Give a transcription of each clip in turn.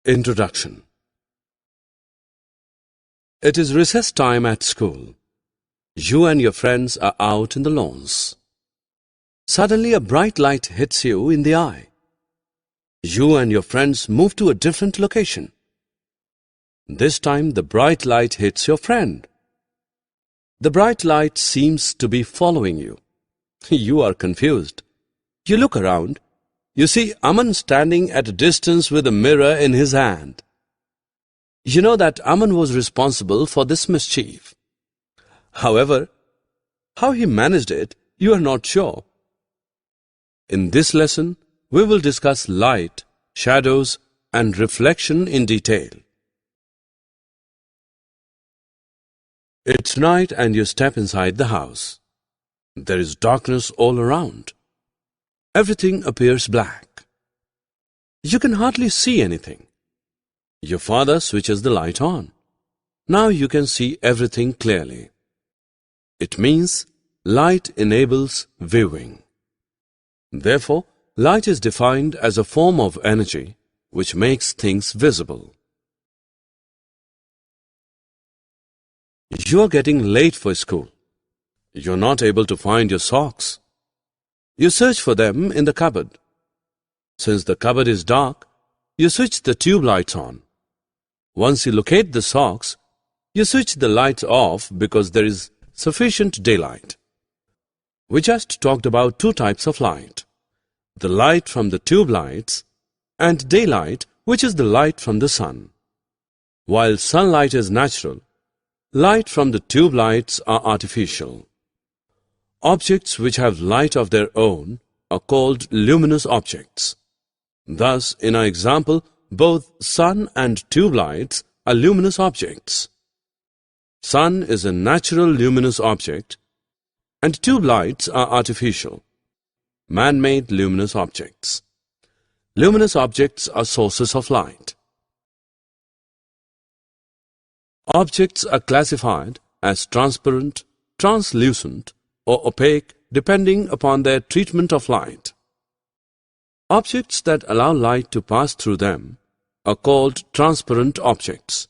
Introduction. It is recess time at school. You and your friends are out in the lawns. Suddenly a bright light hits you in the eye. You and your friends move to a different location. This time the bright light hits your friend. The bright light seems to be following you. You are confused. You look around. You see Aman standing at a distance with a mirror in his hand. You know that Aman was responsible for this mischief. However, how he managed it, you are not sure. In this lesson, we will discuss light, shadows, and reflection in detail. It's night and you step inside the house. There is darkness all around. Everything appears black. You can hardly see anything. Your father switches the light on. Now you can see everything clearly. It means light enables viewing. Therefore, light is defined as a form of energy which makes things visible. You are getting late for school. You are not able to find your socks. You search for them in the cupboard. Since the cupboard is dark, you switch the tube lights on. Once you locate the socks, you switch the lights off because there is sufficient daylight. We just talked about two types of light. The light from the tube lights and daylight, which is the light from the sun. While sunlight is natural, light from the tube lights are artificial. Objects which have light of their own are called luminous objects. Thus, in our example, both sun and tube lights are luminous objects. Sun is a natural luminous object, and tube lights are artificial, man-made luminous objects. Luminous objects are sources of light. Objects are classified as transparent, translucent, or opaque depending upon their treatment of light. Objects that allow light to pass through them are called transparent objects.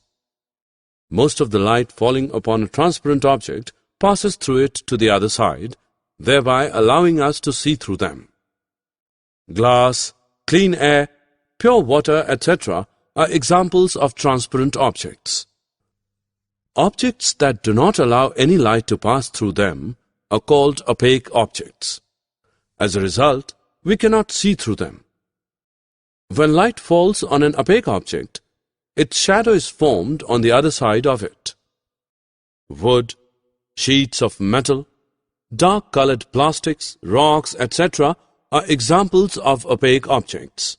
Most of the light falling upon a transparent object passes through it to the other side, thereby allowing us to see through them. Glass, clean air, pure water, etc. are examples of transparent objects. Objects that do not allow any light to pass through them are called opaque objects. As a result, we cannot see through them. When light falls on an opaque object, its shadow is formed on the other side of it. Wood, sheets of metal, dark-colored plastics, rocks, etc. are examples of opaque objects.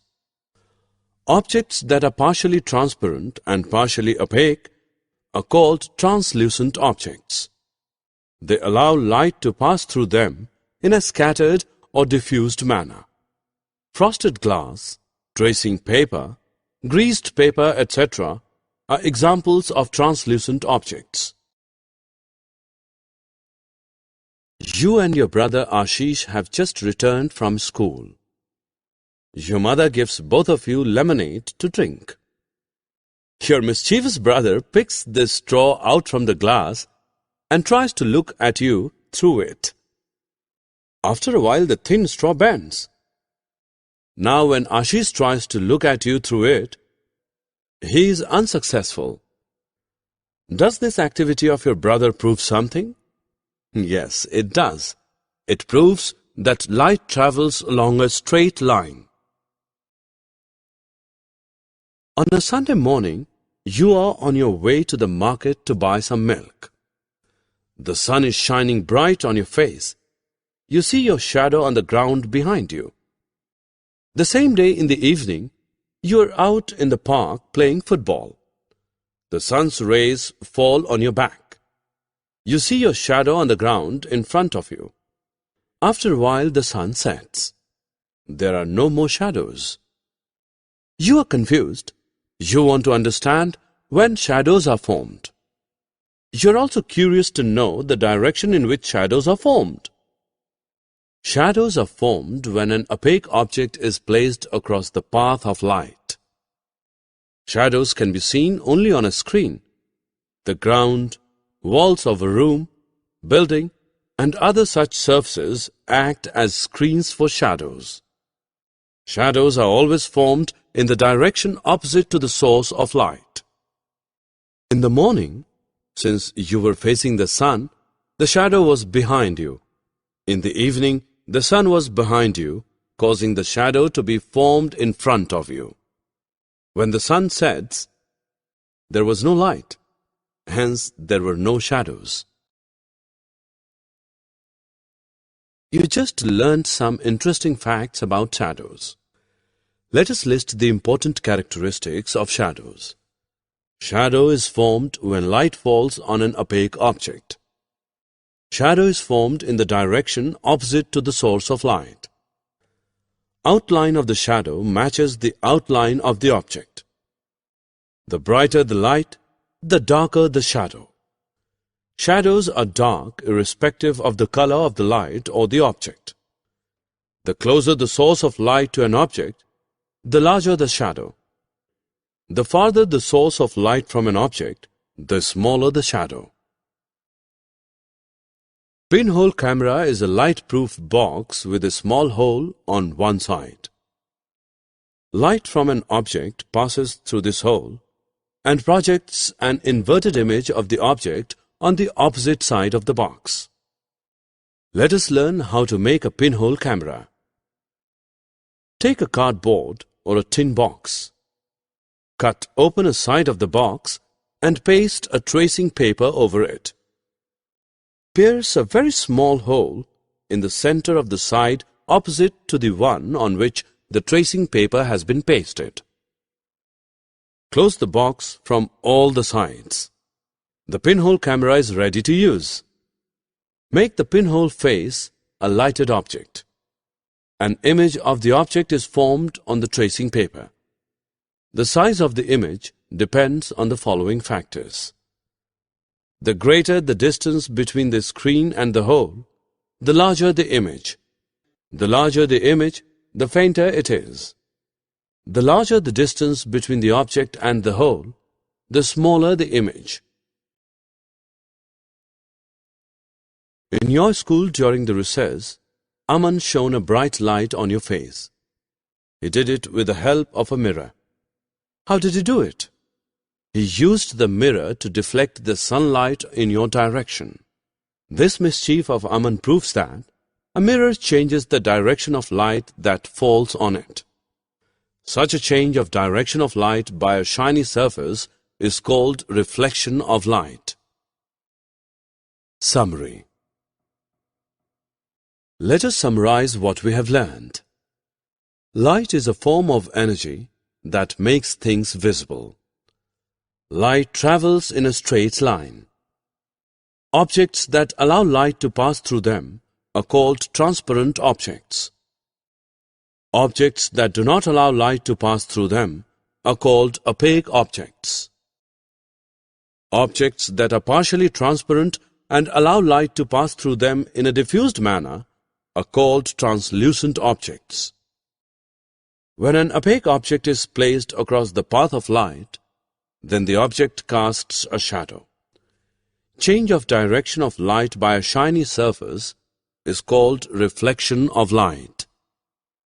Objects that are partially transparent and partially opaque are called translucent objects. They allow light to pass through them in a scattered or diffused manner. Frosted glass, tracing paper, greased paper, etc. are examples of translucent objects. You and your brother Ashish have just returned from school. Your mother gives both of you lemonade to drink. Your mischievous brother picks this straw out from the glass and tries to look at you through it. After a while, the thin straw bends. Now when Ashish tries to look at you through it, he is unsuccessful. Does this activity of your brother prove something? Yes, it does. It proves that light travels along a straight line. On a Sunday morning, you are on your way to the market to buy some milk. The sun is shining bright on your face. You see your shadow on the ground behind you. The same day in the evening, you are out in the park playing football. The sun's rays fall on your back. You see your shadow on the ground in front of you. After a while, the sun sets. There are no more shadows. You are confused. You want to understand when shadows are formed. You are also curious to know the direction in which shadows are formed. Shadows are formed when an opaque object is placed across the path of light. Shadows can be seen only on a screen. The ground, walls of a room, building, and other such surfaces act as screens for shadows. Shadows are always formed in the direction opposite to the source of light. In the morning, since you were facing the sun, the shadow was behind you. In the evening, the sun was behind you, causing the shadow to be formed in front of you. When the sun sets, there was no light, hence there were no shadows. You just learned some interesting facts about shadows. Let us list the important characteristics of shadows. Shadow is formed when light falls on an opaque object. Shadow is formed in the direction opposite to the source of light. Outline of the shadow matches the outline of the object. The brighter the light, the darker the shadow. Shadows are dark irrespective of the color of the light or the object. The closer the source of light to an object, the larger the shadow. The farther the source of light from an object, the smaller the shadow. Pinhole camera is a light-proof box with a small hole on one side. Light from an object passes through this hole and projects an inverted image of the object on the opposite side of the box. Let us learn how to make a pinhole camera. Take a cardboard or a tin box. Cut open a side of the box and paste a tracing paper over it. Pierce a very small hole in the center of the side opposite to the one on which the tracing paper has been pasted. Close the box from all the sides. The pinhole camera is ready to use. Make the pinhole face a lighted object. An image of the object is formed on the tracing paper. The size of the image depends on the following factors. The greater the distance between the screen and the hole, the larger the image. The larger the image, the fainter it is. The larger the distance between the object and the hole, the smaller the image. In your school during the recess, Aman shone a bright light on your face. He did it with the help of a mirror. How did he do it? He used the mirror to deflect the sunlight in your direction. This mischief of Aman proves that a mirror changes the direction of light that falls on it. Such a change of direction of light by a shiny surface is called reflection of light. Summary. Let us summarize what we have learned. Light is a form of energy that makes things visible. Light travels in a straight line. Objects that allow light to pass through them are called transparent objects. Objects that do not allow light to pass through them are called opaque objects. Objects that are partially transparent and allow light to pass through them in a diffused manner are called translucent objects. When an opaque object is placed across the path of light, then the object casts a shadow. Change of direction of light by a shiny surface is called reflection of light.